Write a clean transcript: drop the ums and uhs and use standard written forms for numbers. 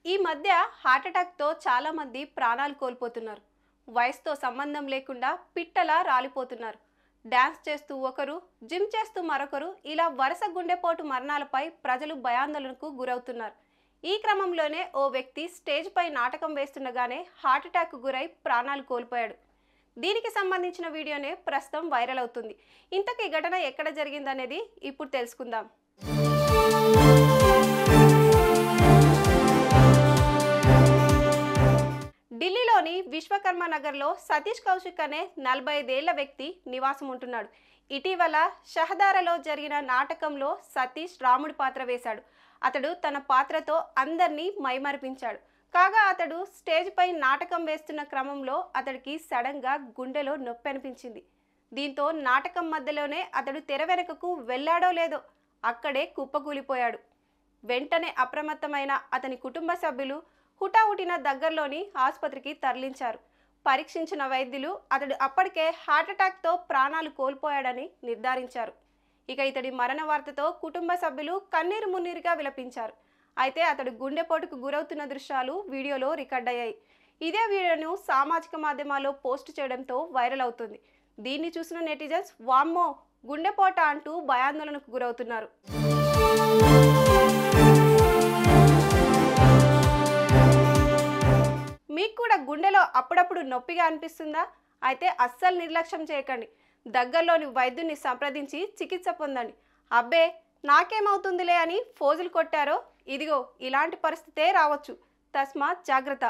ఈ మధ్య హార్ట్ అటాక్తో చాలా మంది ప్రాణాలు కోల్పోతున్నారు. వయసుతో సంబంధం లేకుండా పిట్టలా రాలిపోతున్నారు. డాన్స్ చేస్తూ ఒకరు, జిమ్ చేస్తూ మరొకరు, ఇలా వరుస గుండెపోటు మరణాలపై ప్రజలు భయాందోళనకు గురవుతున్నారు. ఈ క్రమంలోనే ఓ వ్యక్తి స్టేజ్ పై నాటకం వేస్తుండగానే హార్ట్ అటాక్ గురై ప్రాణాలు కోల్పోయాడు. దీనికి సంబంధించిన వీడియోనే ప్రస్తుతం వైరల్ అవుతుంది. ఇంతకీ ఈ ఘటన ఎక్కడ జరిగిందనేది ఇప్పుడు తెలుసుకుందాం. ఢిల్లీలోని విశ్వకర్మ నగర్లో సతీష్ కౌశిక్ అనే 45 ఏళ్ల వ్యక్తి నివాసం ఉంటున్నాడు. ఇటీవల షహదారాలో జరిగిన నాటకంలో సతీష్ రాముడి పాత్ర వేశాడు. అతడు తన పాత్రతో అందరినీ మైమరిపించాడు. కాగా అతడు స్టేజ్ పై నాటకం వేస్తున్న క్రమంలో అతడికి సడన్ గా గుండెలో నొప్పి అనిపించింది. దీంతో నాటకం మధ్యలోనే అతడు తెర వెనుకకు వెళ్ళాడో లేదో అక్కడే కుప్పకూలిపోయాడు. వెంటనే అప్రమత్తమైన అతని కుటుంబ సభ్యులు హుటాహుటిన దగ్గరలోని ఆసుపత్రికి తరలించారు. పరీక్షించిన వైద్యులు అతడు అప్పటికే హార్ట్ అటాక్తో ప్రాణాలు కోల్పోయాడని నిర్ధారించారు. ఇక ఇతడి మరణ వార్తతో కుటుంబ సభ్యులు కన్నీరు మున్నీరుగా విలపించారు. అయితే అతడు గుండెపోటుకు గురవుతున్న దృశ్యాలు వీడియోలో రికార్డ్ అయ్యాయి. ఇదే వీడియోను సామాజిక మాధ్యమాల్లో పోస్ట్ చేయడంతో వైరల్ అవుతుంది. దీన్ని చూసిన నెటిజన్స్ వామ్మో గుండెపోట అంటూ భయాందోళనకు గురవుతున్నారు. మీకు కూడా గుండెలో అప్పుడప్పుడు నొప్పిగా అనిపిస్తుందా? అయితే అస్సలు నిర్లక్ష్యం చేయకండి. దగ్గరలోని వైద్యుని సంప్రదించి చికిత్స పొందండి. అబ్బే నాకేమవుతుందిలే అని ఫోజులు కొట్టారో ఇదిగో ఇలాంటి పరిస్థితే రావచ్చు. తస్మాత్ జాగ్రత్త.